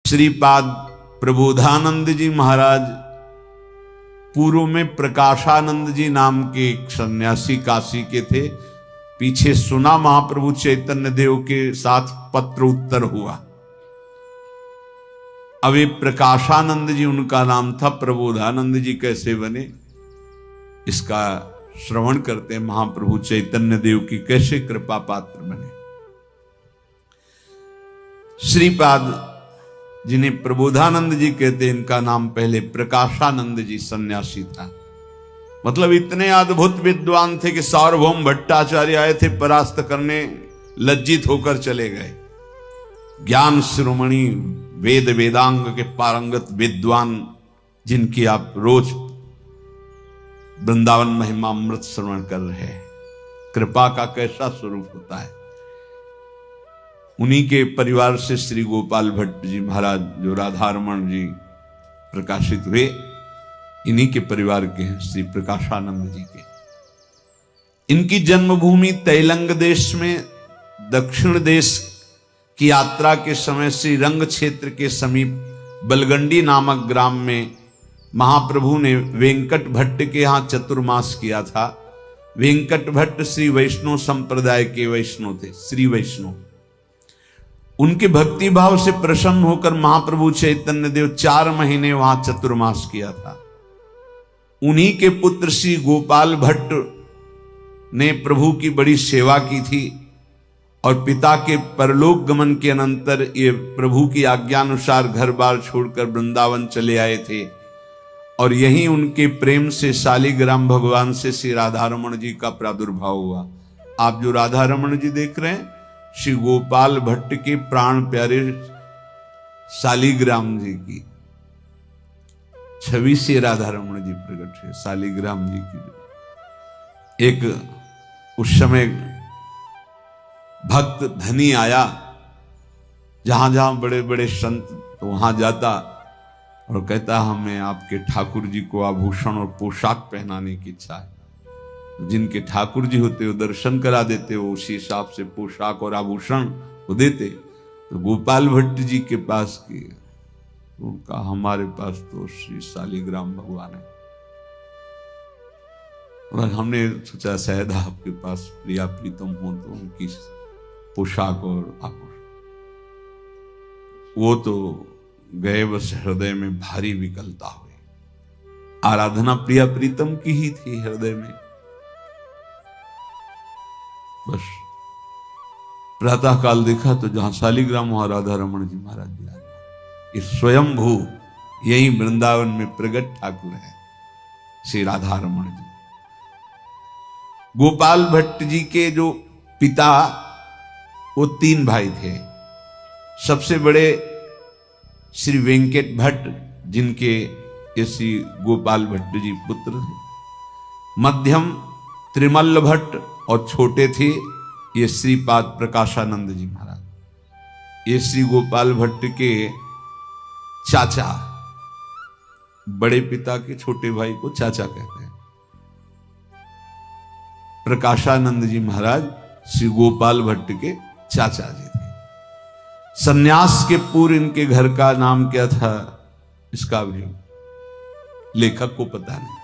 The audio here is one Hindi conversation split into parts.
श्रीपाद प्रबोधानंद जी महाराज पूर्व में प्रकाशानंद जी नाम के एक सन्यासी काशी के थे। पीछे सुना महाप्रभु चैतन्य देव के साथ पत्र उत्तर हुआ। अब ये प्रकाशानंद जी उनका नाम था, प्रबोधानंद जी कैसे बने इसका श्रवण करते हैं। महाप्रभु चैतन्य देव की कैसे कृपा पात्र बने। श्रीपाद जिन्हें प्रबोधानंद जी कहते हैं, इनका नाम पहले प्रकाशानंद जी सन्यासी था। मतलब इतने अद्भुत विद्वान थे कि सार्वभौम भट्टाचार्य आए थे परास्त करने, लज्जित होकर चले गए। ज्ञान शिरोमणि वेद वेदांग के पारंगत विद्वान जिनकी आप रोज वृंदावन महिमा अमृत श्रवण कर रहे हैं, कृपा का कैसा स्वरूप होता है। उन्हीं के परिवार से श्री गोपाल भट्ट जी महाराज जो राधारमण जी प्रकाशित हुए, इन्हीं के परिवार के हैं, श्री प्रकाशानंद जी के। इनकी जन्मभूमि तैलंग देश में दक्षिण देश की यात्रा के समय श्री रंग क्षेत्र के समीप बलगंडी नामक ग्राम में महाप्रभु ने वेंकट भट्ट के यहाँ चतुर्मास किया था। वेंकट भट्ट श्री वैष्णव संप्रदाय के वैष्णव थे, श्री वैष्णव। उनके भक्ति भाव से प्रसन्न होकर महाप्रभु चैतन्य देव 4 महीने वहां चतुर्मास किया था। उन्हीं के पुत्र श्री गोपाल भट्ट ने प्रभु की बड़ी सेवा की थी और पिता के परलोक गमन के अनंतर ये प्रभु की आज्ञानुसार घर बार छोड़कर वृंदावन चले आए थे। और यहीं उनके प्रेम से शालिग्राम भगवान से श्री राधारमण जी का प्रादुर्भाव हुआ। आप जो राधारमण जी देख रहे हैं, श्री गोपाल भट्ट के प्राण प्यारे शालिग्राम जी की छवि से राधारमण जी प्रकट है। शालिग्राम जी की एक उस समय भक्त धनी आया, जहां जहां बड़े बड़े संत, तो वहां जाता और कहता हमें आपके ठाकुर जी को आभूषण और पोशाक पहनाने की इच्छा है। जिनके ठाकुर जी होते वो दर्शन करा देते, वो उसी हिसाब से पोशाक और आभूषण को देते। तो गोपाल भट्ट जी के पास की उनका, हमारे पास तो श्री शालिग्राम भगवान है। और हमने सोचा शायद आपके पास प्रिया प्रीतम हो तो उनकी पोशाक और आभूषण। वो तो गए, बस हृदय में भारी विकलता हुई। आराधना प्रिया प्रीतम की ही थी हृदय में। बस प्रातः काल देखा तो जहां शालिग्राम वहां राधारमण जी महाराज विराजमान। इस स्वयंभू यही वृंदावन में प्रगट ठाकुर है श्री राधारमण जी। गोपाल भट्ट जी के जो पिता, वो 3 भाई थे। सबसे बड़े श्री वेंकट भट्ट, जिनके ये श्री गोपाल भट्ट जी पुत्र थे। मध्यम त्रिमल्ल भट्ट और छोटे थे ये श्रीपाद प्रकाशानंद जी महाराज। ये श्री गोपाल भट्ट के चाचा, बड़े पिता के छोटे भाई को चाचा कहते हैं। प्रकाशानंद जी महाराज श्री गोपाल भट्ट के चाचा जी थे। सन्यास के पूर्व इनके घर का नाम क्या था, इसका भी लेखक को पता नहीं।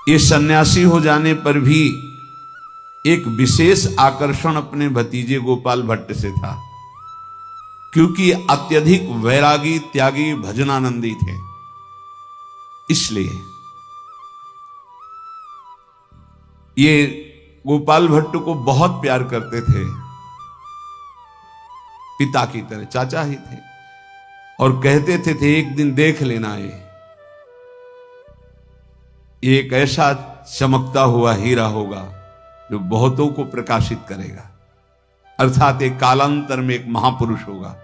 ये सन्यासी हो जाने पर भी एक विशेष आकर्षण अपने भतीजे गोपाल भट्ट से था, क्योंकि अत्यधिक वैरागी, त्यागी, भजनानंदी थे। इसलिए ये गोपाल भट्ट को बहुत प्यार करते थे, पिता की तरह, चाचा ही थे। और कहते थे एक दिन देख लेना, ये एक ऐसा चमकता हुआ हीरा होगा जो बहुतों को प्रकाशित करेगा, अर्थात एक कालांतर में एक महापुरुष होगा।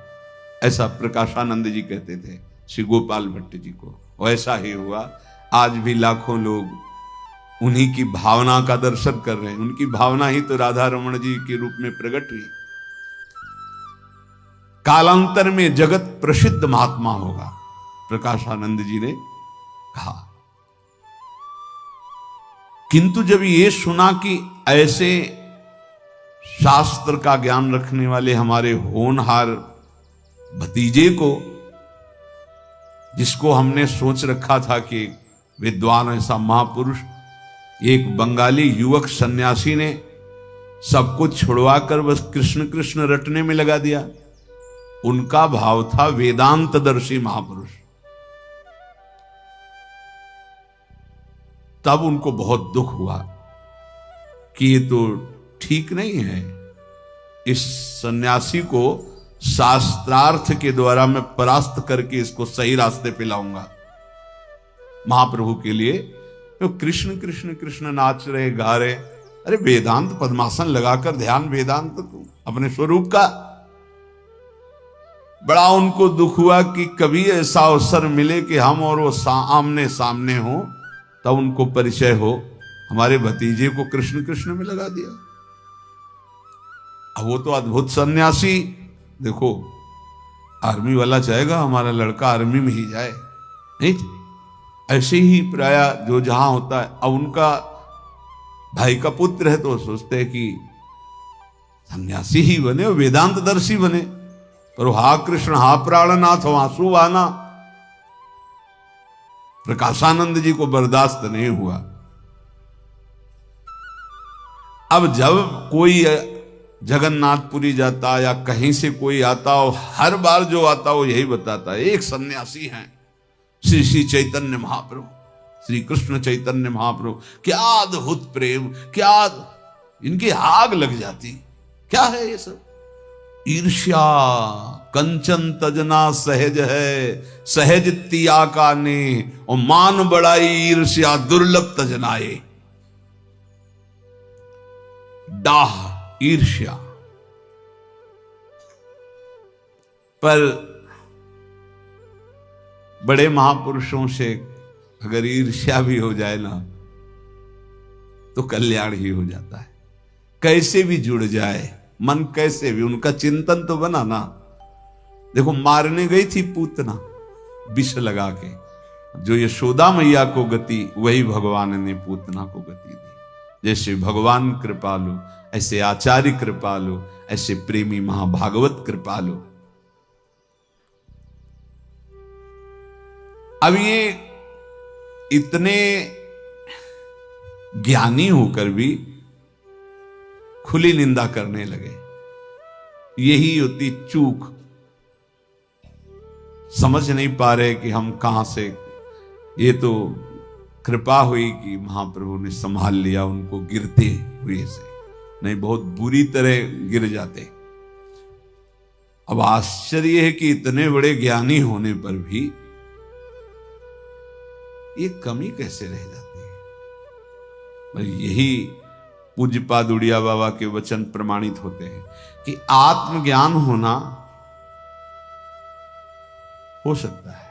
ऐसा प्रकाशानंद जी कहते थे श्री गोपाल भट्ट जी को। वैसा ही हुआ। आज भी लाखों लोग उन्हीं की भावना का दर्शन कर रहे हैं। उनकी भावना ही तो राधारमण जी के रूप में प्रकट हुई। कालांतर में जगत प्रसिद्ध महात्मा होगा, प्रकाशानंद जी ने कहा। किंतु जब ये सुना कि ऐसे शास्त्र का ज्ञान रखने वाले हमारे होनहार भतीजे को, जिसको हमने सोच रखा था कि विद्वान ऐसा महापुरुष, एक बंगाली युवक सन्यासी ने सब कुछ छुड़वाकर बस कृष्ण कृष्ण रटने में लगा दिया। उनका भाव था वेदांतदर्शी महापुरुष। तब उनको बहुत दुख हुआ कि ये तो ठीक नहीं है, इस सन्यासी को शास्त्रार्थ के द्वारा मैं परास्त करके इसको सही रास्ते पे लाऊंगा। महाप्रभु के लिए तो कृष्ण कृष्ण कृष्ण नाच रहे, गा रहे, अरे वेदांत पद्मासन लगाकर ध्यान वेदांत को, अपने स्वरूप का। बड़ा उनको दुख हुआ कि कभी ऐसा अवसर मिले कि हम और वो आमने सामने हो, तब उनको परिचय हो, हमारे भतीजे को कृष्ण कृष्ण में लगा दिया। अब वो तो अद्भुत सन्यासी, देखो आर्मी वाला चाहेगा हमारा लड़का आर्मी में ही जाए, नहीं? ऐसे ही प्राय जो जहां होता है। अब उनका भाई का पुत्र है तो सोचते हैं कि सन्यासी ही बने और वेदांतदर्शी बने, पर हा कृष्ण हा प्राणनाथ वासु वाना, प्रकाशानंद जी को बर्दाश्त नहीं हुआ। अब जब कोई जगन्नाथपुरी जाता या कहीं से कोई आता हो, हर बार जो आता हो यही बताता है, एक सन्यासी हैं श्री श्री चैतन्य महाप्रभु, श्री कृष्ण चैतन्य महाप्रभु, क्या अद्भुत प्रेम, क्या इनकी आग लग जाती। क्या है ये सब? ईर्ष्या कंचन तजना सहज है, सहज तिया का ने, और मान बड़ाई ईर्ष्या दुर्लभ तजनाए। डाह ईर्ष्या। पर बड़े महापुरुषों से अगर ईर्ष्या भी हो जाए ना तो कल्याण ही हो जाता है। कैसे भी जुड़ जाए मन, कैसे भी, उनका चिंतन तो बना ना। देखो मारने गई थी पूतना विष लगा के, जो यशोदा मैया को गति वही भगवान ने पूतना को गति दी। जैसे भगवान कृपालु, ऐसे आचार्य कृपालु, ऐसे प्रेमी महाभागवत कृपालु। अब ये इतने ज्ञानी होकर भी खुली निंदा करने लगे। यही होती चूक। समझ नहीं पा रहे कि हम कहां से, ये तो कृपा हुई कि महाप्रभु ने संभाल लिया उनको गिरते हुए से, नहीं बहुत बुरी तरह गिर जाते। अब आश्चर्य है कि इतने बड़े ज्ञानी होने पर भी ये कमी कैसे रह जाती है। यही पूज्यपाद उड़िया बाबा के वचन प्रमाणित होते हैं कि आत्मज्ञान होना हो सकता है,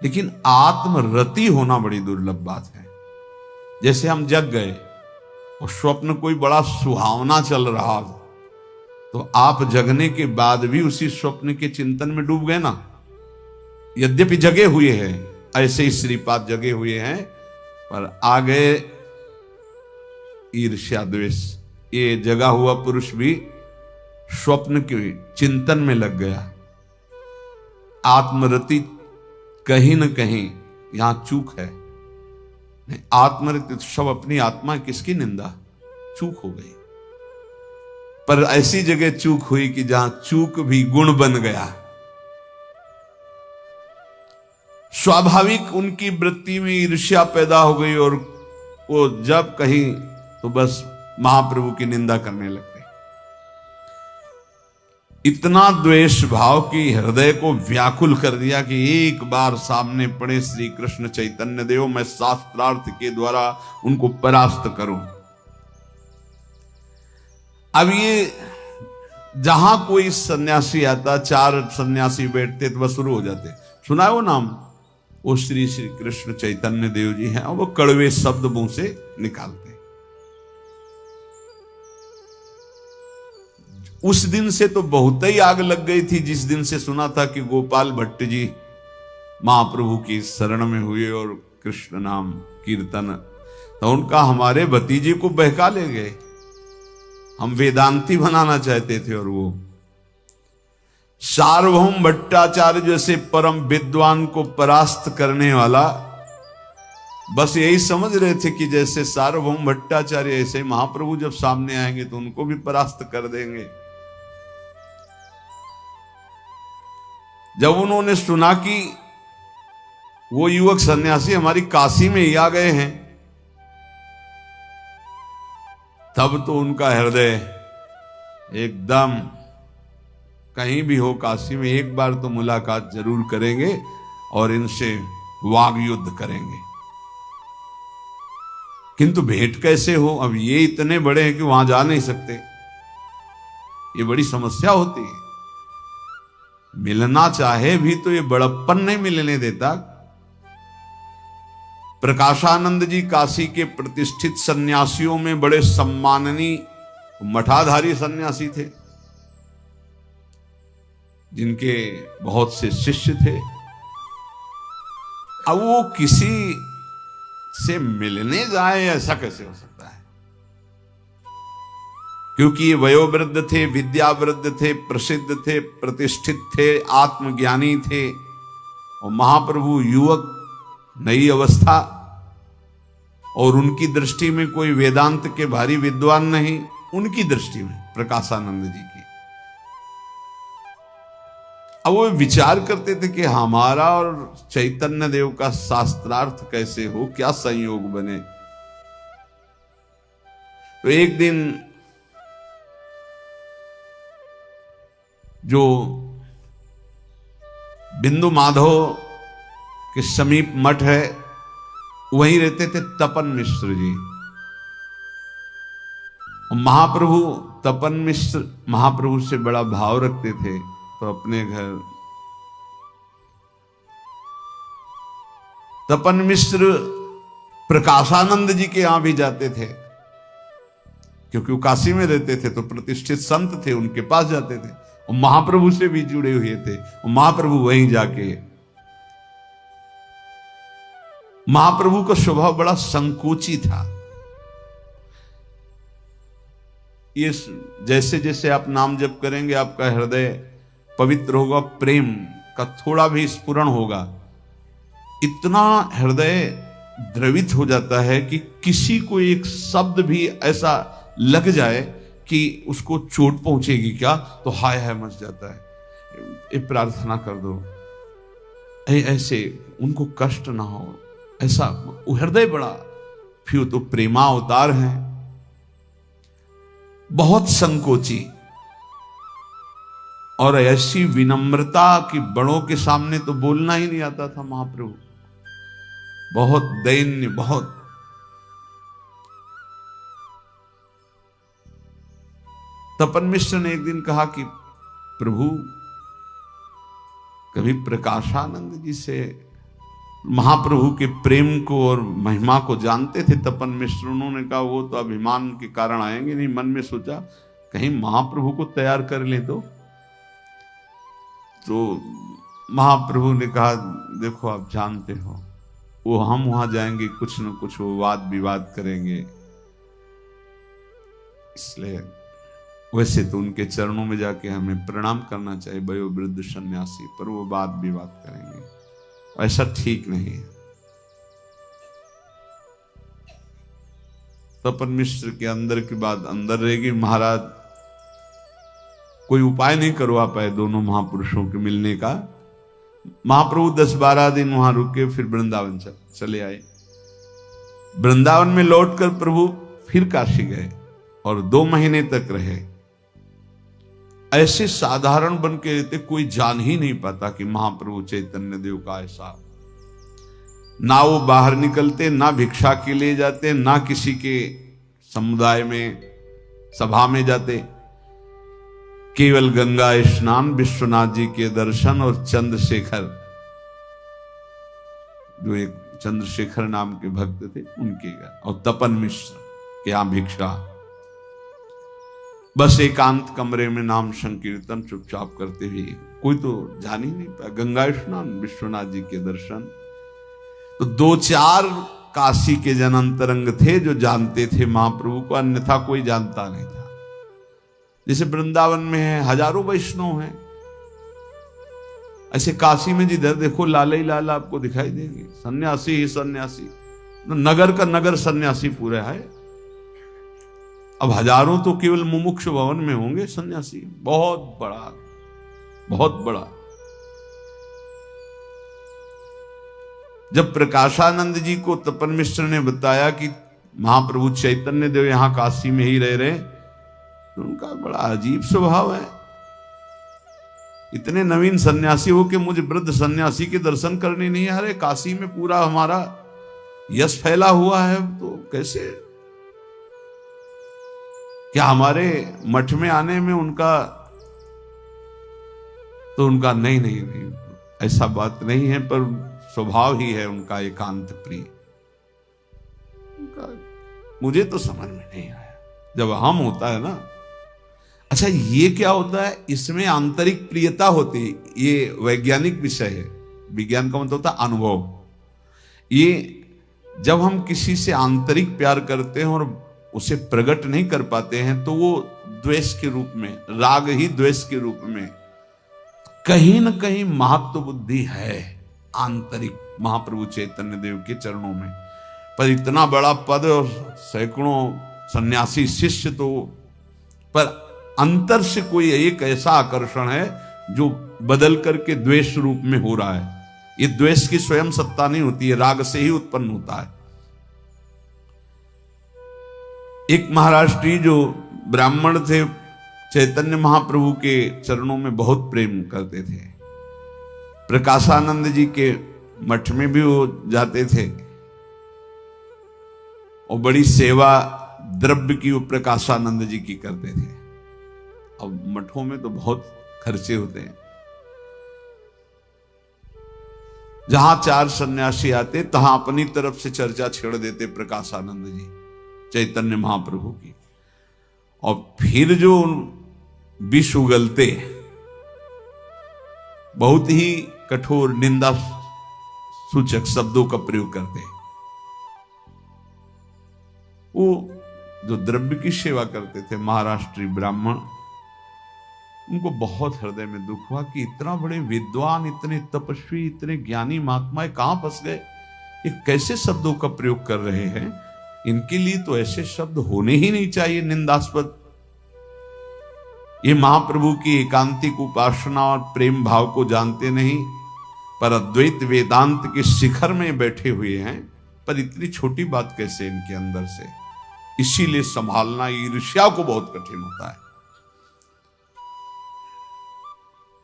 लेकिन आत्मरति होना बड़ी दुर्लभ बात है। जैसे हम जग गए और स्वप्न कोई बड़ा सुहावना चल रहा, तो आप जगने के बाद भी उसी स्वप्न के चिंतन में डूब गए ना। यद्यपि जगे हुए हैं, ऐसे ही श्रीपाद जगे हुए हैं, पर आ गए ईर्ष्या द्वेष। ये जगा हुआ पुरुष भी स्वप्न के चिंतन में लग गया। आत्मरति कहीं न कहीं यहां चूक है। आत्मरति सब अपनी आत्मा, किसकी निंदा, चूक हो गई। पर ऐसी जगह चूक हुई कि जहां चूक भी गुण बन गया। स्वाभाविक उनकी वृत्ति में ईर्ष्या पैदा हो गई और वो जब कहीं तो बस महाप्रभु की निंदा करने लगते। इतना द्वेष भाव की हृदय को व्याकुल कर दिया कि एक बार सामने पड़े श्री कृष्ण चैतन्य देव, मैं शास्त्रार्थ के द्वारा उनको परास्त करूं। अब ये जहां कोई सन्यासी आता, चार सन्यासी बैठते तो बस शुरू हो जाते। सुना है वो नाम? वो श्री श्री कृष्ण चैतन्य देव जी हैं, और वो कड़वे शब्द मुंह से निकालते। उस दिन से तो बहुत ही आग लग गई थी, जिस दिन से सुना था कि गोपाल भट्ट जी महाप्रभु की शरण में हुए और कृष्ण नाम कीर्तन, तो उनका हमारे भतीजे को बहका ले गए। हम वेदांती बनाना चाहते थे और वो सार्वभौम भट्टाचार्य जैसे परम विद्वान को परास्त करने वाला, बस यही समझ रहे थे कि जैसे सार्वभौम भट्टाचार्य ऐसे महाप्रभु जब सामने आएंगे तो उनको भी परास्त कर देंगे। जब उन्होंने सुना कि वो युवक सन्यासी हमारी काशी में ही आ गए हैं, तब तो उनका हृदय एकदम, कहीं भी हो काशी में एक बार तो मुलाकात जरूर करेंगे और इनसे वाग युद्ध करेंगे। किंतु भेंट कैसे हो? अब ये इतने बड़े हैं कि वहां जा नहीं सकते, ये बड़ी समस्या होती है। मिलना चाहे भी तो ये बड़प्पन नहीं मिलने देता। प्रकाशानंद जी काशी के प्रतिष्ठित सन्यासियों में बड़े सम्माननीय मठाधारी सन्यासी थे, जिनके बहुत से शिष्य थे। अब वो किसी से मिलने जाए, ऐसा कैसे हो सकता है? क्योंकि ये वयोवृद्ध थे, विद्यावृद्ध थे, प्रसिद्ध थे, प्रतिष्ठित थे, आत्मज्ञानी थे, और महाप्रभु युवक, नई अवस्था, और उनकी दृष्टि में कोई वेदांत के भारी विद्वान नहीं, उनकी दृष्टि में प्रकाशानंद जी की। अब वो विचार करते थे कि हमारा और चैतन्य देव का शास्त्रार्थ कैसे हो, क्या संयोग बने। तो एक दिन जो बिंदु माधव के समीप मठ है, वहीं रहते थे तपन मिश्र जी। महाप्रभु, तपन मिश्र महाप्रभु से बड़ा भाव रखते थे, तो अपने घर तपन मिश्र प्रकाशानंद जी के यहां भी जाते थे, क्योंकि वो काशी में रहते थे, तो प्रतिष्ठित संत थे, उनके पास जाते थे, और महाप्रभु से भी जुड़े हुए थे। और महाप्रभु वहीं जाके, महाप्रभु का स्वभाव बड़ा संकोची था। ये जैसे जैसे आप नाम जप करेंगे, आपका हृदय पवित्र होगा, प्रेम का थोड़ा भी स्फुरण होगा, इतना हृदय द्रवित हो जाता है कि किसी को एक शब्द भी ऐसा लग जाए कि उसको चोट पहुंचेगी क्या, तो हाय हाय मच जाता है। ये प्रार्थना कर दो, ऐसे उनको कष्ट ना हो, ऐसा हृदय बड़ा, फिर तो प्रेमा अवतार है, बहुत संकोची, और ऐसी विनम्रता कि बड़ों के सामने तो बोलना ही नहीं आता था महाप्रभु, बहुत दैन्य, बहुत। तपन मिश्र ने एक दिन कहा कि प्रभु, कभी प्रकाशानंद जी से महाप्रभु के प्रेम को और महिमा को जानते थे तपन मिश्र? उन्होंने कहा वो तो अभिमान के कारण आएंगे नहीं। मन में सोचा कहीं महाप्रभु को तैयार कर ले तो महाप्रभु ने कहा देखो आप जानते हो, वो हम वहां जाएंगे कुछ न कुछ वो वाद विवाद करेंगे, इसलिए वैसे तो उनके चरणों में जाके हमें प्रणाम करना चाहिए वयोवृद्ध सन्यासी, पर वो वाद विवाद करेंगे, ऐसा ठीक नहीं है। तपन मिश्र के अंदर की बात अंदर रहेगी। महाराज कोई उपाय नहीं करवा पाए दोनों महापुरुषों के मिलने का। महाप्रभु 10-12 दिन वहां रुके, फिर वृंदावन चले आए। वृंदावन में लौटकर प्रभु फिर काशी गए और 2 महीने तक रहे। ऐसे साधारण बन के रहते, कोई जान ही नहीं पाता कि महाप्रभु चैतन्य देव का ऐसा, ना वो बाहर निकलते, ना भिक्षा के लिए जाते, ना किसी के समुदाय में सभा में जाते, केवल गंगा स्नान, विश्वनाथ जी के दर्शन और चंद्रशेखर, जो एक चंद्रशेखर नाम के भक्त थे उनके घर, और तपन मिश्र के यहां भिक्षा। बस एकांत कमरे में नाम संकीर्तन चुपचाप करते हुए, कोई तो जान ही नहीं पाया। गंगा स्नान, विश्वनाथ जी के दर्शन, तो 2-4 काशी के जन अंतरंग थे जो जानते थे महाप्रभु को, अन्यथा कोई जानता नहीं था। जैसे वृंदावन में है, हजारों वैष्णव हैं, ऐसे काशी में जिधर देखो लाल ही लाल आपको दिखाई देंगे, सन्यासी ही सन्यासी, नगर का नगर सन्यासी पूरा है। अब हजारों तो केवल मुमुक्ष भवन में होंगे सन्यासी, बहुत बड़ा, बहुत बड़ा। जब प्रकाशानंद जी को तपन मिश्र ने बताया कि महाप्रभु चैतन्य देव यहां काशी में ही रह रहे, तो उनका बड़ा अजीब स्वभाव है। इतने नवीन सन्यासी हो के मुझे वृद्ध सन्यासी के दर्शन करने नहीं आ रहे, काशी में पूरा हमारा यश फैला हुआ है, तो कैसे, क्या हमारे मठ में आने में उनका, तो उनका नहीं नहीं नहीं ऐसा बात नहीं है, पर स्वभाव ही है उनका एकांत प्रिय। मुझे तो समझ में नहीं आया जब हम होता है ना। अच्छा, ये क्या होता है, इसमें आंतरिक प्रियता होती है, ये वैज्ञानिक विषय है। विज्ञान का मतलब होता है अनुभव। ये जब हम किसी से आंतरिक प्यार करते हैं और उसे प्रकट नहीं कर पाते हैं, तो वो द्वेष के रूप में, राग ही द्वेष के रूप में, कहीं ना कहीं महत्व बुद्धि है आंतरिक महाप्रभु चैतन्य देव के चरणों में। पर इतना बड़ा पद और सैकड़ों सन्यासी शिष्य, तो पर अंतर से कोई एक ऐसा आकर्षण है जो बदल करके द्वेष रूप में हो रहा है। ये द्वेष की स्वयं सत्ता नहीं होती है, राग से ही उत्पन्न होता है। एक महाराष्ट्री जो ब्राह्मण थे, चैतन्य महाप्रभु के चरणों में बहुत प्रेम करते थे। प्रकाशानंद जी के मठ में भी वो जाते थे और बड़ी सेवा द्रव्य की वो प्रकाशानंद जी की करते थे। अब मठों में तो बहुत खर्चे होते हैं। जहां 4 सन्यासी आते, तहां अपनी तरफ से चर्चा छेड़ देते प्रकाशानंद जी चैतन्य महाप्रभु की, और फिर जो विष उगलते, बहुत ही कठोर निंदा सूचक शब्दों का प्रयोग करते। वो जो द्रव्य की सेवा करते थे महाराष्ट्री ब्राह्मण, उनको बहुत हृदय में दुख हुआ कि इतना बड़े विद्वान, इतने तपस्वी, इतने ज्ञानी महात्मा कहां फंस गए, ये कैसे शब्दों का प्रयोग कर रहे हैं। इनके लिए तो ऐसे शब्द होने ही नहीं चाहिए, निंदास्पद। ये महाप्रभु की एकांतिक उपासना और प्रेम भाव को जानते नहीं, पर अद्वैत वेदांत के शिखर में बैठे हुए हैं, पर इतनी छोटी बात कैसे इनके अंदर से। इसीलिए संभालना ईर्ष्या को बहुत कठिन होता है।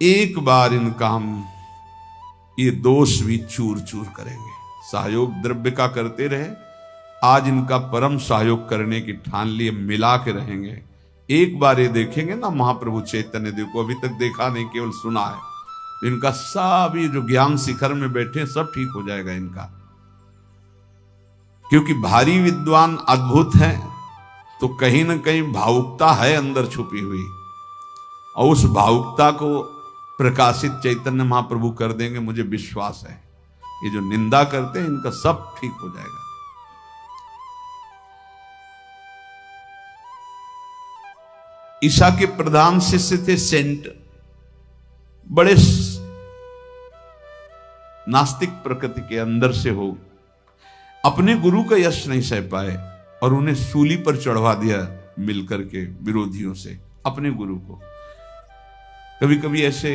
एक बार इनका हम ये दोष भी चूर चूर करेंगे। सहयोग द्रव्य का करते रहे, आज इनका परम सहयोग करने की ठान लिए, मिला के रहेंगे। एक बार ये देखेंगे ना महाप्रभु चैतन्य देव को, अभी तक देखा नहीं, केवल सुना है, इनका सब ये जो ज्ञान शिखर में बैठे सब ठीक हो जाएगा इनका। क्योंकि भारी विद्वान अद्भुत है, तो कहीं ना कहीं भावुकता है अंदर छुपी हुई, और उस भावुकता को प्रकाशित चैतन्य महाप्रभु कर देंगे, मुझे विश्वास है। ये जो निंदा करते हैं इनका सब ठीक हो जाएगा। ईसा के प्रधान शिष्य थे सेंट, बड़े नास्तिक प्रकृति के अंदर से हो, अपने गुरु का यश नहीं सह पाए और उन्हें सूली पर चढ़वा दिया मिलकर के विरोधियों से, अपने गुरु को। कभी कभी ऐसे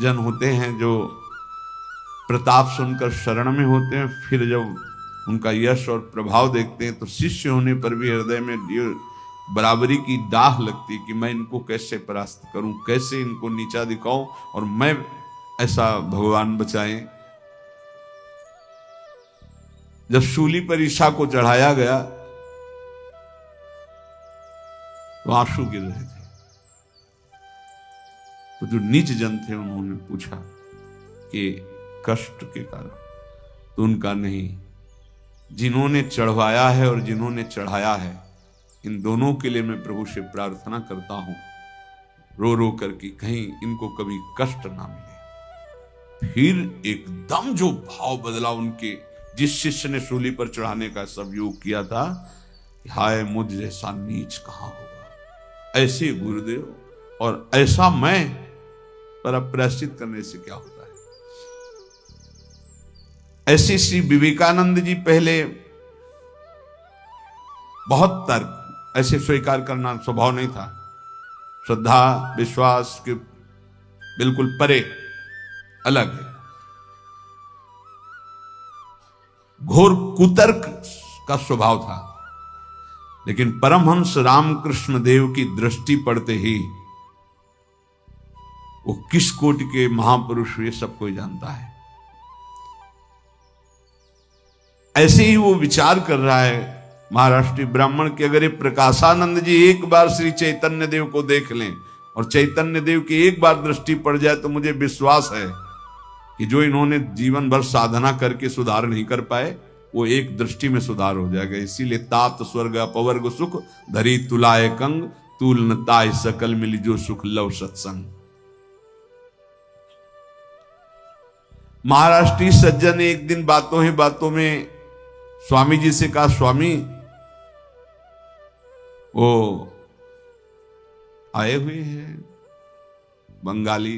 जन होते हैं जो प्रताप सुनकर शरण में होते हैं, फिर जब उनका यश और प्रभाव देखते हैं तो शिष्य होने पर भी हृदय में बराबरी की डाह लगती कि मैं इनको कैसे परास्त करूं, कैसे इनको नीचा दिखाऊं और मैं ऐसा, भगवान बचाएं। जब शूली पर ईसा को चढ़ाया गया तो आंसू गिर रहे थे। तो जो नीच जन थे उन्होंने पूछा कि कष्ट के कारण, तो उनका नहीं, जिन्होंने चढ़वाया है और जिन्होंने चढ़ाया है, इन दोनों के लिए मैं प्रभु से प्रार्थना करता हूं, रो रो करके कहीं इनको कभी कष्ट ना मिले। फिर एकदम जो भाव बदला उनके, जिस शिष्य ने सूली पर चढ़ाने का सब योग किया था, हाय मुझ जैसा नीच कहां होगा, ऐसे गुरुदेव और ऐसा मैं, पर अब प्रायश्चित करने से क्या होता है। ऐसे श्री विवेकानंद जी पहले बहुत तर्क, ऐसे स्वीकार करना स्वभाव नहीं था, श्रद्धा विश्वास के बिल्कुल परे, अलग है। घोर कुतर्क का स्वभाव था। लेकिन परमहंस रामकृष्ण देव की दृष्टि पड़ते ही वो किस कोटि के महापुरुष हुए सब कोई जानता है। ऐसे ही वो विचार कर रहा है महाराष्ट्रीय ब्राह्मण कि अगर ये प्रकाशानंद जी एक बार श्री चैतन्य देव को देख लें और चैतन्य देव की एक बार दृष्टि पड़ जाए तो मुझे विश्वास है कि जो इन्होंने जीवन भर साधना करके सुधार नहीं कर पाए वो एक दृष्टि में सुधार हो जाएगा। इसीलिए तात स्वर्ग अपवर्ग सुख धरी तुलाए कंग तुल न ताय सकल मिली जो सुख लव सत्संग। महाराष्ट्रीय सज्जन ने एक दिन बातों ही बातों में स्वामी जी से कहा, स्वामी वो आए हुए हैं बंगाली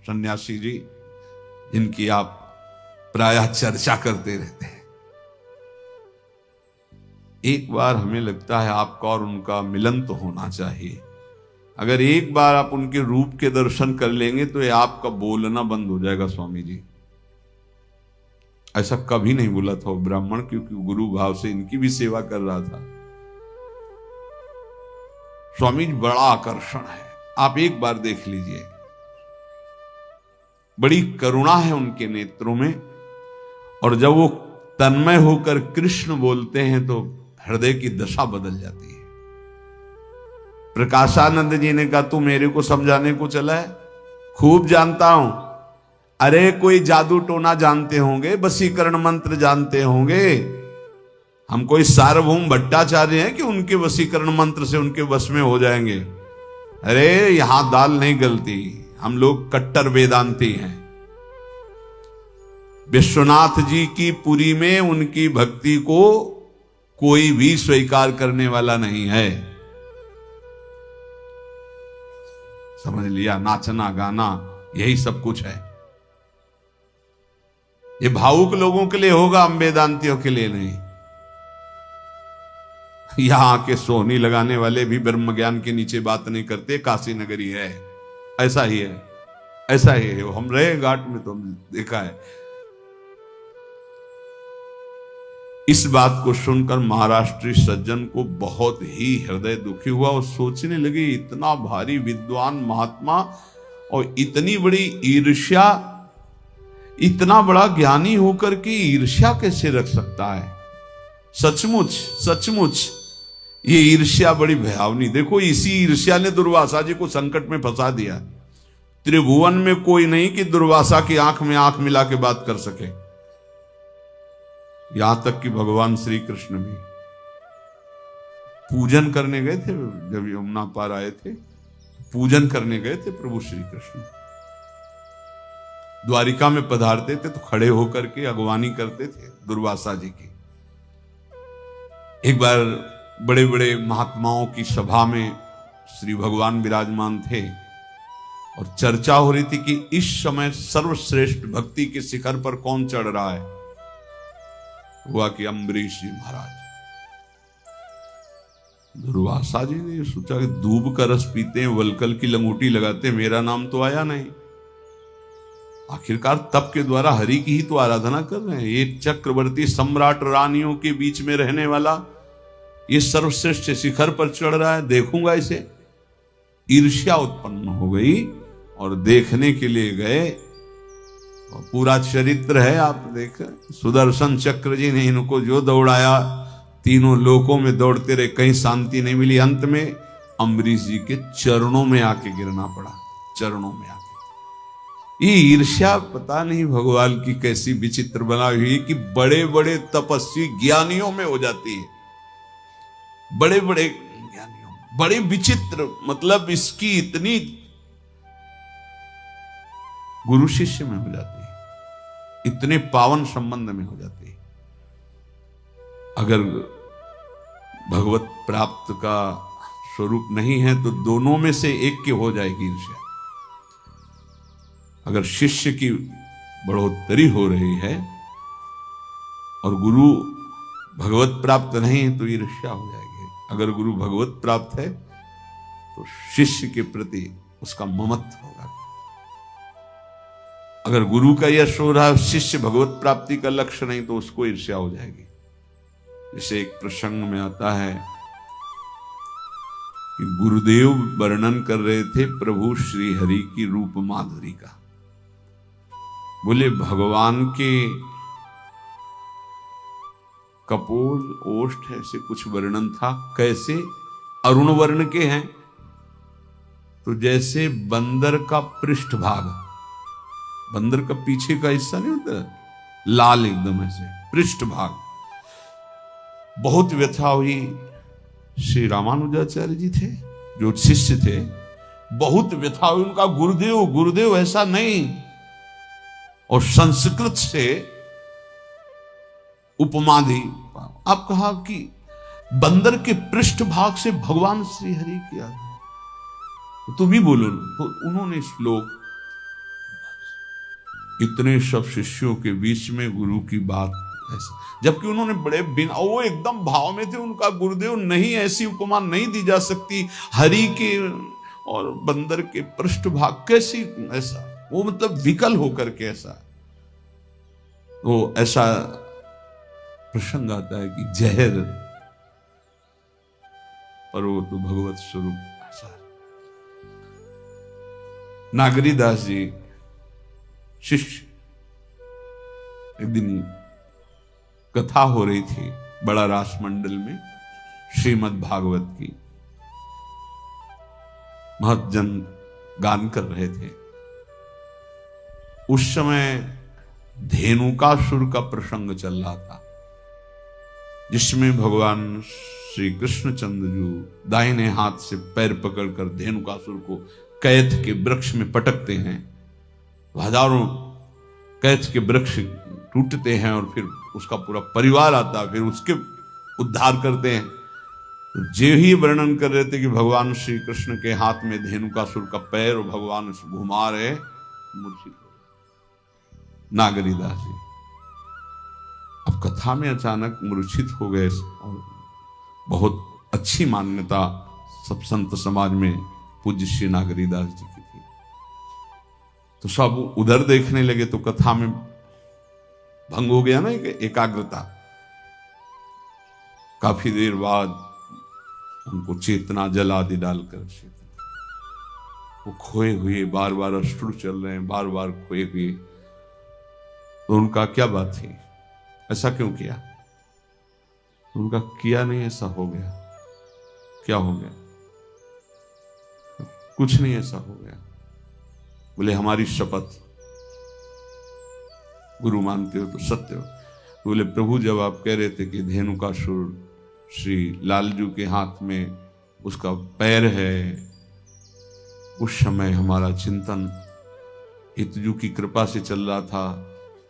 सन्यासी जी जिनकी आप प्रायः चर्चा करते रहते हैं, एक बार हमें लगता है आपका और उनका मिलन तो होना चाहिए। अगर एक बार आप उनके रूप के दर्शन कर लेंगे तो ये आपका बोलना बंद हो जाएगा स्वामी जी। ऐसा कभी नहीं बोला था वो ब्राह्मण, क्योंकि गुरु भाव से इनकी भी सेवा कर रहा था। स्वामी जी बड़ा आकर्षण है, आप एक बार देख लीजिए, बड़ी करुणा है उनके नेत्रों में। और जब वो तन्मय होकर कृष्ण बोलते हैं तो हृदय की दशा बदल जाती है। प्रकाशानंद जी ने कहा, तू मेरे को समझाने को चला है? खूब जानता हूं। अरे कोई जादू टोना जानते होंगे, वशीकरण मंत्र जानते होंगे। हम कोई सार्वभौम भट्टाचार्य हैं कि उनके वशीकरण मंत्र से उनके वश में हो जाएंगे? अरे यहां दाल नहीं गलती, हम लोग कट्टर वेदांती हैं। विश्वनाथ जी की पुरी में उनकी भक्ति को कोई भी स्वीकार करने वाला नहीं है। समझ लिया? नाचना गाना यही सब कुछ है। ये भावुक लोगों के लिए होगा, हम वेदांतियों के लिए नहीं। यहां के सोहनी लगाने वाले भी ब्रह्म ज्ञान के नीचे बात नहीं करते। काशी नगरी है, ऐसा ही है, ऐसा ही है। हम रहे घाट में तो हम देखा है। इस बात को सुनकर महाराष्ट्रीय सज्जन को बहुत ही हृदय दुखी हुआ और सोचने लगे, इतना भारी विद्वान महात्मा और इतनी बड़ी ईर्ष्या, इतना बड़ा ज्ञानी होकर के ईर्ष्या कैसे रख सकता है? सचमुच सचमुच ये ईर्ष्या बड़ी भयावनी। देखो, इसी ईर्ष्या ने दुर्वासा जी को संकट में फंसा दिया। त्रिभुवन में कोई नहीं कि दुर्वासा की आंख में आंख मिला के बात कर सके। यहां तक कि भगवान श्री कृष्ण भी पूजन करने गए थे। जब यमुना पार आए थे, पूजन करने गए थे प्रभु श्री कृष्ण। द्वारिका में पधारते थे तो खड़े होकर के अगवानी करते थे दुर्वासा जी की। एक बार बड़े बड़े महात्माओं की सभा में श्री भगवान विराजमान थे और चर्चा हो रही थी कि इस समय सर्वश्रेष्ठ भक्ति के शिखर पर कौन चढ़ रहा है। हुआ कि अम्बरीश जी महाराज। दुर्वासा जी ने सोचा कि दूब का रस पीते हैं, वलकल की लंगोटी लगाते हैं, मेरा नाम तो आया नहीं। आखिरकार तप के द्वारा हरि की ही तो आराधना कर रहे हैं। ये चक्रवर्ती सम्राट रानियों के बीच में रहने वाला ये सर्वश्रेष्ठ शिखर पर चढ़ रहा है, देखूंगा इसे। ईर्ष्या उत्पन्न हो गई और देखने के लिए गए। और पूरा चरित्र है, आप देख, सुदर्शन चक्र जी ने इनको जो दौड़ाया, तीनों लोकों में दौड़ते रहे, कहीं शांति नहीं मिली। अंत में अम्बरीश जी के चरणों में आके गिरना पड़ा, चरणों में आके। ये ईर्ष्या पता नहीं भगवान की कैसी विचित्र बनाई हुई कि बड़े बड़े तपस्वी ज्ञानियों में हो जाती है। बड़े बड़े ज्ञानियों, बड़े विचित्र, मतलब इसकी इतनी गुरु शिष्य में हो जाती है, इतने पावन संबंध में हो जाती है। अगर भगवत प्राप्त का स्वरूप नहीं है तो दोनों में से एक की हो जाएगी ईर्ष्या। अगर शिष्य की बढ़ोतरी हो रही है और गुरु भगवत प्राप्त नहीं है तो ईर्ष्या हो जाएगी। अगर गुरु भगवत प्राप्त है तो शिष्य के प्रति उसका ममत्व होगा। अगर गुरु का यश हो रहा है, शिष्य भगवत प्राप्ति का लक्ष्य नहीं, तो उसको ईर्ष्या हो जाएगी। जैसे एक प्रसंग में आता है कि गुरुदेव वर्णन कर रहे थे प्रभु श्री हरि की रूप माधुरी का। बोले भगवान के कपोल ओष्ठ ऐसे कुछ वर्णन था, कैसे अरुण वर्ण के हैं, तो जैसे बंदर का पृष्ठभाग, बंदर का पीछे का हिस्सा नहीं होता लाल एकदम ऐसे पृष्ठभाग। बहुत व्यथा हुई। श्री रामानुजाचार्य जी थे जो शिष्य थे, बहुत व्यथा हुई उनका, गुरुदेव गुरुदेव ऐसा नहीं। और संस्कृत से उपमा दी। आप कहा कि बंदर के पृष्ठभाग से भगवान श्री हरि किया, तुम ही बोलो ना। तो उन्होंने श्लोक, इतने सब शिष्यों के बीच में गुरु की बात ऐसी, जबकि उन्होंने बड़े बिना, वो एकदम भाव में थे, उनका गुरुदेव नहीं, ऐसी उपमा नहीं दी जा सकती, हरि के और बंदर के पृष्ठभाग कैसी, ऐसा वो मतलब विकल होकर के ऐसा। तो ऐसा प्रसंग आता है कि जहर पर वो तो भगवत स्वरूप ऐसा। नागरीदास जी शिष्य, एक दिन कथा हो रही थी बड़ा रासमंडल में श्रीमद् भागवत की, महत्जन गान कर रहे थे। उस समय धेनुकासुर का प्रसंग चल रहा था, जिसमें भगवान श्री कृष्णचंद्र जो दाहिने हाथ से पैर पकड़कर धेनुकासुर को कैथ के वृक्ष में पटकते हैं, हजारों कैथ के वृक्ष टूटते हैं और फिर उसका पूरा परिवार आता है, फिर उसके उद्धार करते हैं। तो जे ही वर्णन कर रहे थे कि भगवान श्री कृष्ण के हाथ में धेनुकासुर का पैर और भगवान घुमा रहे, मूर्छित हो नागरीदास जी। अब कथा में अचानक मूर्छित हो गए और बहुत अच्छी मान्यता सब संत समाज में पूज्य श्री नागरीदास जी की थी। तो सब उधर देखने लगे, तो कथा में भंग हो गया ना एकाग्रता। काफी देर बाद उनको चेतना जल आदि डालकर वो खोए हुए, बार बार अश्रु चल रहे हैं, बार बार खोए हुए। तो उनका क्या बात थी, ऐसा क्यों किया? उनका किया नहीं, ऐसा हो गया। क्या हो गया? कुछ नहीं, ऐसा हो गया। बोले हमारी शपथ, गुरु मानते हो तो सत्य हो। बोले प्रभु, जब आप कह रहे थे कि धेनुकासुर श्री लालजू के हाथ में उसका पैर है, उस समय हमारा चिंतन हितजू की कृपा से चल रहा था।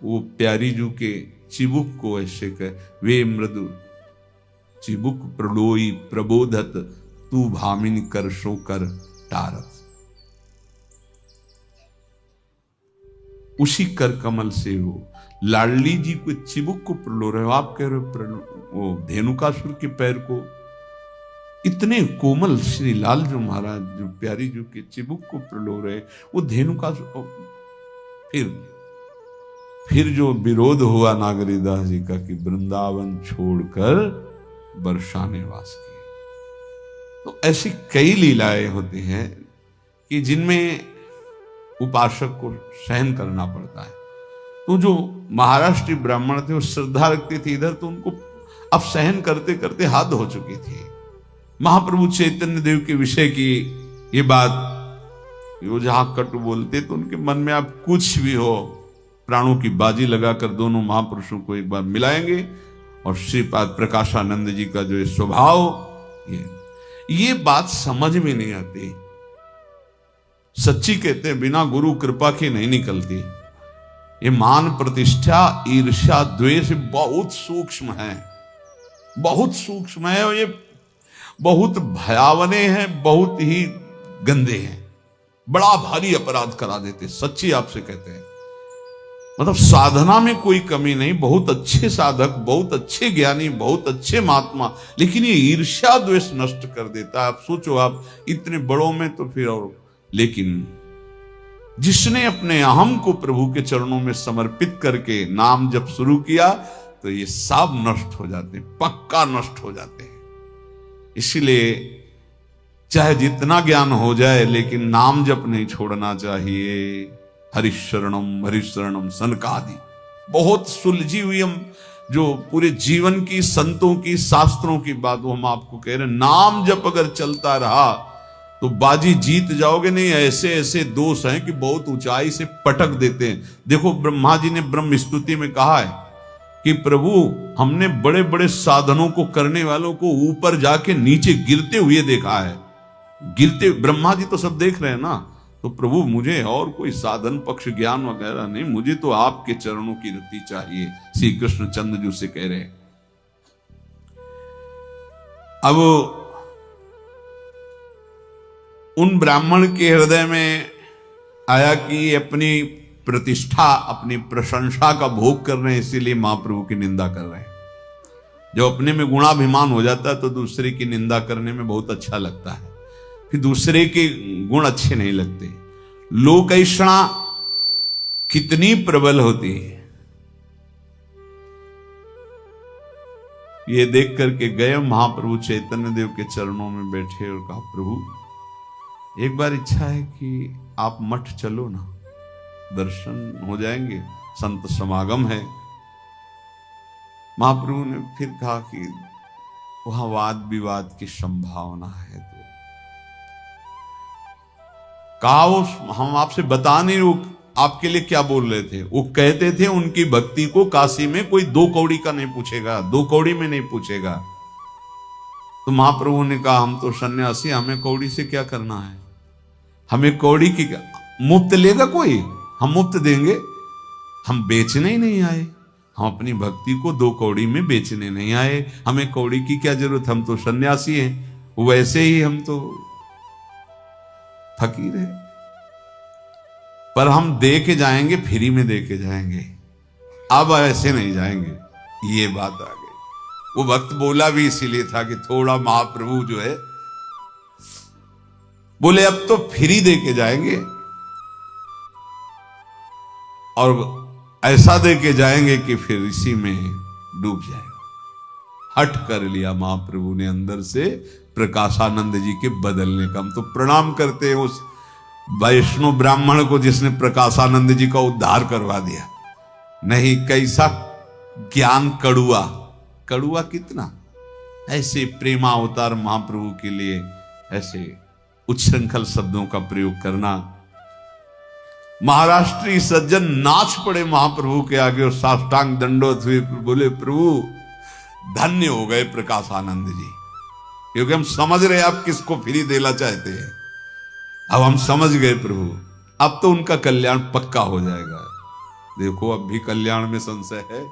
वो प्यारी जू के चिबुक को ऐसे कर, वे मृदु चिबुक प्रलोई प्रबोधत, तू भामिन कर सो कर टारत। उसी कर कमल से वो लाडली जी को चिबुक को प्रलो रहे हो, आप कह रहे हो वो धेनुकासुर के पैर को। इतने कोमल श्री लाल जो महाराज जो प्यारी जो के चिबुक को प्रलो रहे, वो धेनुकासुर। फिर जो विरोध हुआ नागरीदास जी का कि वृंदावन छोड़कर बरसाने वास किए। तो ऐसी कई लीलाएं होती हैं कि जिनमें उपासक को सहन करना पड़ता है। तो जो महाराष्ट्रीय ब्राह्मण थे वो श्रद्धा रखते थे इधर, तो उनको अब सहन करते करते हद हो चुकी थी। महाप्रभु चैतन्य देव के विषय की ये बात वो जहां कटु बोलते, तो उनके मन में आप कुछ भी हो, प्राणों की बाजी लगाकर दोनों महापुरुषों को एक बार मिलाएंगे। और श्रीपाद प्रकाशानंद जी का जो स्वभाव, ये बात समझ में नहीं आती। सच्ची कहते हैं बिना गुरु कृपा के नहीं निकलती। ये मान प्रतिष्ठा ईर्ष्या द्वेष बहुत सूक्ष्म है, बहुत सूक्ष्म है। ये बहुत भयावने हैं, बहुत ही गंदे हैं। बड़ा भारी अपराध करा देते, सच्ची आपसे कहते हैं। मतलब साधना में कोई कमी नहीं, बहुत अच्छे साधक, बहुत अच्छे ज्ञानी, बहुत अच्छे महात्मा, लेकिन ये ईर्ष्या द्वेष नष्ट कर देता है। आप सोचो, आप इतने बड़ों में तो फिर और, लेकिन जिसने अपने अहम को प्रभु के चरणों में समर्पित करके नाम जप शुरू किया तो ये सब नष्ट हो जाते हैं, पक्का नष्ट हो जाते हैं। इसीलिए चाहे जितना ज्ञान हो जाए लेकिन नाम जप नहीं छोड़ना चाहिए। हरिशरणम सनकादि, बहुत सुलझी हुई हम जो पूरे जीवन की, संतों की, शास्त्रों की बात वो हम आपको कह रहे हैं। नाम जप अगर चलता रहा तो बाजी जीत जाओगे। नहीं, ऐसे ऐसे दोष हैं कि बहुत ऊंचाई से पटक देते हैं। देखो, ब्रह्मा जी ने ब्रह्म स्तुति में कहा है कि प्रभु हमने बड़े बड़े साधनों को करने वालों को ऊपर जाके नीचे गिरते हुए देखा है। गिरते, ब्रह्मा जी तो सब देख रहे हैं ना। तो प्रभु मुझे और कोई साधन पक्ष ज्ञान वगैरह नहीं, मुझे तो आपके चरणों की रति चाहिए, श्री कृष्ण चंद्र जी से कह रहे हैं। अब उन ब्राह्मण के हृदय में आया कि अपनी प्रतिष्ठा, अपनी प्रशंसा का भोग कर रहे हैं, इसीलिए महाप्रभु की निंदा कर रहे हैं। जब अपने में गुणाभिमान हो जाता है तो दूसरे की निंदा करने में बहुत अच्छा लगता है, फिर दूसरे के गुण अच्छे नहीं लगते। लोकैषणा कितनी प्रबल होती है, ये देख करके गए महाप्रभु चैतन्य देव के चरणों में बैठे और कहा, प्रभु एक बार इच्छा है कि आप मठ चलो ना, दर्शन हो जाएंगे, संत समागम है। महाप्रभु ने फिर कहा कि वहां वाद विवाद की संभावना है, तो कहा वो हम आपसे बता नहीं, वो आपके लिए क्या बोल रहे थे। वो कहते थे उनकी भक्ति को काशी में कोई 2 कौड़ी का नहीं पूछेगा, 2 कौड़ी में नहीं पूछेगा। तो महाप्रभु ने कहा, हम तो सन्यासी, हमें कौड़ी से क्या करना है, हमें कौड़ी की मुफ्त लेगा कोई, हम मुफ्त देंगे। हम बेचने ही नहीं आए, हम अपनी भक्ति को 2 कौड़ी में बेचने नहीं आए, हमें कौड़ी की क्या जरूरत, हम तो सन्यासी हैं। वैसे ही हम तो फकीर है, पर हम दे के जाएंगे, फ्री में दे के जाएंगे, अब ऐसे नहीं जाएंगे। ये बात आ गई। वो भक्त बोला भी इसीलिए था कि थोड़ा महाप्रभु जो है बोले अब तो फ्री दे के जाएंगे, और ऐसा दे के जाएंगे कि फिर इसी में डूब जाएगा। हट कर लिया महाप्रभु ने अंदर से प्रकाशानंद जी के बदलने का। हम तो प्रणाम करते हैं उस वैष्णव ब्राह्मण को जिसने प्रकाशानंद जी का उद्धार करवा दिया। नहीं, कैसा ज्ञान कड़ुआ, कड़ुआ कितना। ऐसे प्रेमावतार महाप्रभु के लिए ऐसे उच्छृंखल शब्दों का प्रयोग करना। महाराष्ट्री सज्जन नाच पड़े महाप्रभु के आगे और साष्टांग दंडोत हुए, बोले प्रभु धन्य हो गए प्रकाशानंद जी, क्योंकि हम समझ रहे आप किसको फ्री देना चाहते हैं। अब हम समझ गए प्रभु, अब तो उनका कल्याण पक्का हो जाएगा। देखो अब भी कल्याण में संशय है,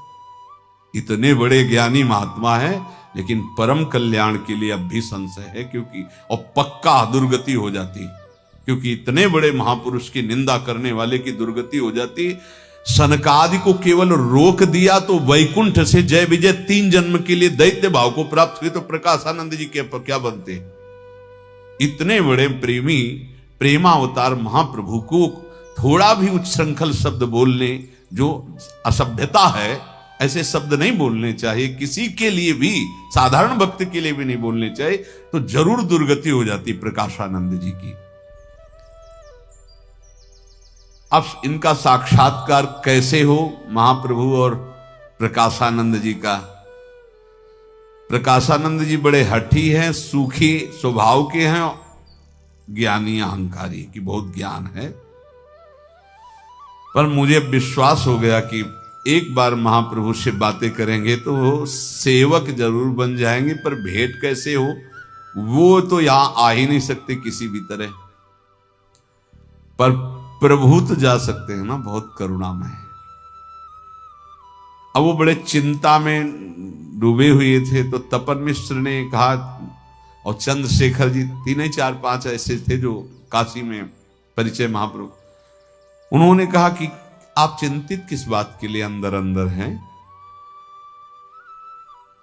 इतने बड़े ज्ञानी महात्मा है, लेकिन परम कल्याण के लिए अब भी संशय है, क्योंकि और पक्का दुर्गति हो जाती, क्योंकि इतने बड़े महापुरुष की निंदा करने वाले की दुर्गति हो जाती। सनकादि को केवल रोक दिया तो वैकुंठ से जय विजय 3 जन्म के लिए दैत्य भाव को प्राप्त हुए, तो प्रकाशानंद जी के क्या बनते। इतने बड़े प्रेमी प्रेमावतार महाप्रभु को थोड़ा भी उच्छृंखल शब्द बोलने जो असभ्यता है, ऐसे शब्द नहीं बोलने चाहिए किसी के लिए भी, साधारण भक्त के लिए भी नहीं बोलने चाहिए, तो जरूर दुर्गति हो जाती प्रकाशानंद जी की। अब इनका साक्षात्कार कैसे हो महाप्रभु और प्रकाशानंद जी का। प्रकाशानंद जी बड़े हठी हैं, सूखी स्वभाव के हैं, ज्ञानी अहंकारी की बहुत ज्ञान है। पर मुझे विश्वास हो गया कि एक बार महाप्रभु से बातें करेंगे तो वो सेवक जरूर बन जाएंगे, पर भेंट कैसे हो वो तो यहां आ ही नहीं सकते किसी भी तरह, पर प्रभु तो जा सकते हैं ना, बहुत करुणामय है। अब वो बड़े चिंता में डूबे हुए थे, तो तपन मिश्र ने कहा, और चंद्रशेखर जी 3 4 5 ऐसे थे जो काशी में परिचय महाप्रभु। उन्होंने कहा कि आप चिंतित किस बात के लिए अंदर अंदर हैं,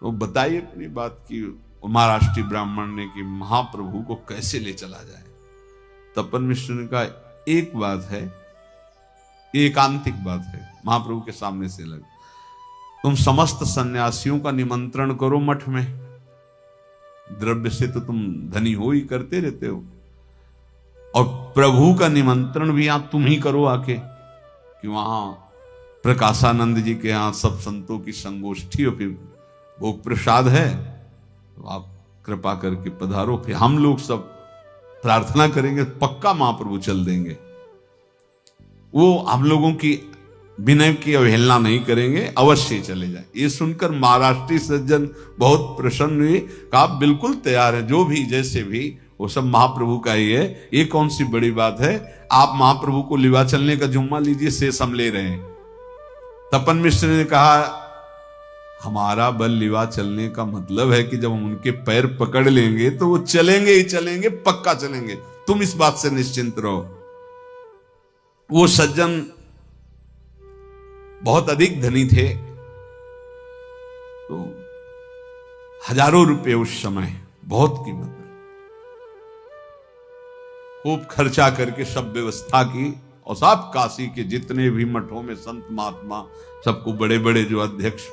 तो बताइए अपनी बात की। महाराष्ट्रीय ब्राह्मण ने कि महाप्रभु को कैसे ले चला जाए। तपन मिश्र ने कहा एक बात है, एकांतिक बात है, महाप्रभु के सामने से लग, तुम समस्त सन्यासियों का निमंत्रण करो मठ में, द्रव्य से तो तुम धनी हो ही, करते रहते हो, और प्रभु का निमंत्रण भी यहां तुम ही करो आके, कि वहां प्रकाशानंद जी के यहां सब संतों की संगोष्ठी और फिर भोग प्रसाद है, तो आप कृपा करके पधारो, फिर हम लोग सब प्रार्थना करेंगे, पक्का महाप्रभु चल देंगे। वो हम लोगों की विनय की अवहेलना नहीं करेंगे, अवश्य चले जाए। ये सुनकर महाराष्ट्रीय सज्जन बहुत प्रसन्न हुए, कहा बिल्कुल तैयार है, जो भी जैसे भी, वो सब महाप्रभु का ही है, ये कौन सी बड़ी बात है, आप महाप्रभु को लिवा चलने का जुम्मा लीजिए, शेष हम ले रहे हैं। तपन मिश्र ने कहा हमारा बल लिवा चलने का मतलब है कि जब हम उनके पैर पकड़ लेंगे तो वो चलेंगे ही चलेंगे, पक्का चलेंगे, तुम इस बात से निश्चिंत रहो। वो सज्जन बहुत अधिक धनी थे, तो हजारों रुपए उस समय बहुत कीमत है, खूब खर्चा करके सब व्यवस्था की, और सब काशी के जितने भी मठों में संत महात्मा, सबको बड़े बड़े जो अध्यक्ष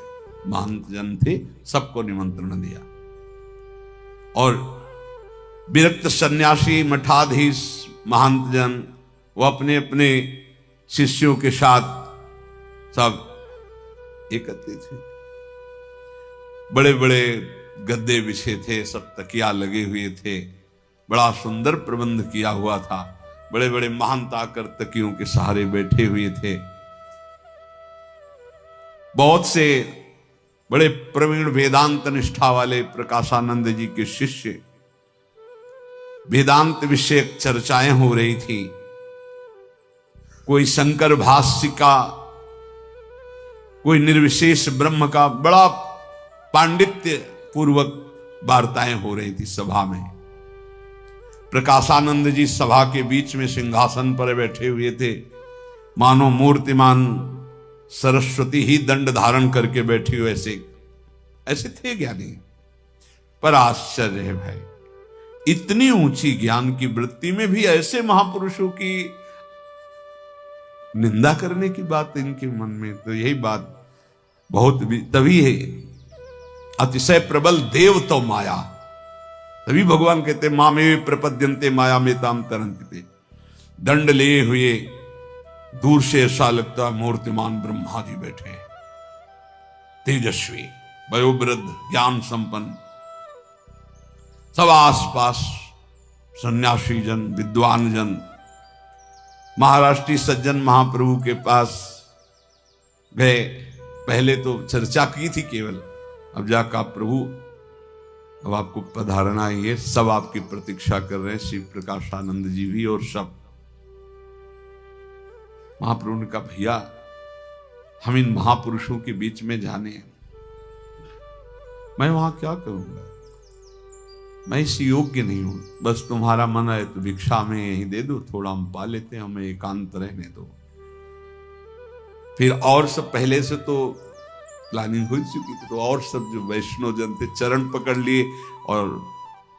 महंत जन थे, सबको निमंत्रण दिया। और विरक्त सन्यासी मठाधीश महंत जन वो अपने अपने शिष्यों के साथ सब एकत्रित थे। बड़े बड़े गद्दे बिछे थे, सब तकिया लगे हुए थे, बड़ा सुंदर प्रबंध किया हुआ था। बड़े बड़े महंत आकर तकियों के सहारे बैठे हुए थे। बहुत से बड़े प्रवीण वेदांत निष्ठा वाले प्रकाशानंद जी के शिष्य, वेदांत विषयक चर्चाएं हो रही थी। कोई शंकर भाष्य का, कोई निर्विशेष ब्रह्म का, बड़ा पांडित्य पूर्वक वार्ताएं हो रही थी सभा में। प्रकाशानंद जी सभा के बीच में सिंहासन पर बैठे हुए थे, मानो मूर्तिमान सरस्वती ही दंड धारण करके बैठी हुए, ऐसे थे ज्ञानी। पर आश्चर्य है भाई, इतनी ऊंची ज्ञान की वृत्ति में भी ऐसे महापुरुषों की निंदा करने की बात इनके मन में, तो यही बात बहुत तभी है अतिशय प्रबल देव तो माया, तभी भगवान कहते माँ में प्रपद्यंते माया में ताम तरंते। दंड लिए हुए दूर से ऐसा लगता है मूर्तिमान ब्रह्मा जी बैठे हैं, तेजस्वी, वयोवृद्ध, ज्ञान संपन्न, सब आसपास सन्यासी जन, विद्वान जन। महाराष्ट्रीय सज्जन महाप्रभु के पास गए, पहले तो चर्चा की थी केवल, अब जाकर प्रभु अब आपको पधारना ही है, सब आपकी प्रतीक्षा कर रहे हैं, श्री प्रकाशानंद जी भी और सब। महाप्रभु ने कहा भैया हम इन महापुरुषों के बीच में जाने हैं, मैं वहां क्या करूंगा, मैं इस योग्य नहीं हूं, बस तुम्हारा मन है तो भिक्षा में यही दे दो, थोड़ा हम पा लेते हैं, हमें एकांत रहने दो। फिर और सब पहले से तो प्लानिंग हो चुकी थी, तो और सब जो वैष्णव जन थे चरण पकड़ लिए, और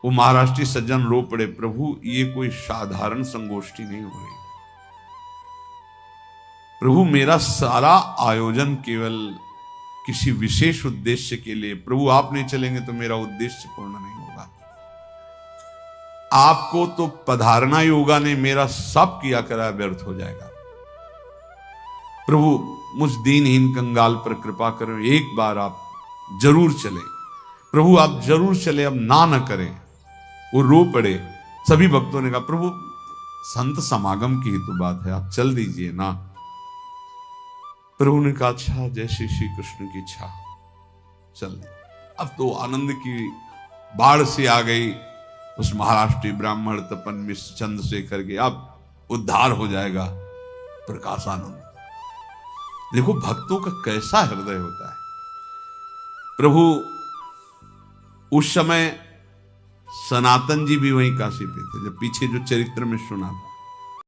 वो महाराष्ट्रीय सज्जन रो पड़े, प्रभु ये कोई साधारण संगोष्ठी नहीं हो रही, प्रभु मेरा सारा आयोजन केवल किसी विशेष उद्देश्य के लिए, प्रभु आप नहीं चलेंगे तो मेरा उद्देश्य पूर्ण नहीं होगा, आपको तो पधारना ही होगा, नहीं मेरा सब किया करा व्यर्थ हो जाएगा। प्रभु मुझ दीनहीन कंगाल पर कृपा करो, एक बार आप जरूर चले, प्रभु आप जरूर चले, अब ना न करें। वो रो पड़े। सभी भक्तों ने कहा प्रभु संत समागम की ही तो बात है, आप चल दीजिए ना। प्रभु ने कहा अच्छा जैसे श्री कृष्ण की इच्छा, चल। अब तो आनंद की बाढ़ से आ गई उस महाराष्ट्रीय ब्राह्मण तपन मिश्र चंद्रशेखर के, अब उद्धार हो जाएगा प्रकाशानंद। देखो भक्तों का कैसा हृदय होता है। प्रभु उस समय सनातन जी भी वहीं काशी पे थे, जब पीछे जो चरित्र में सुना था,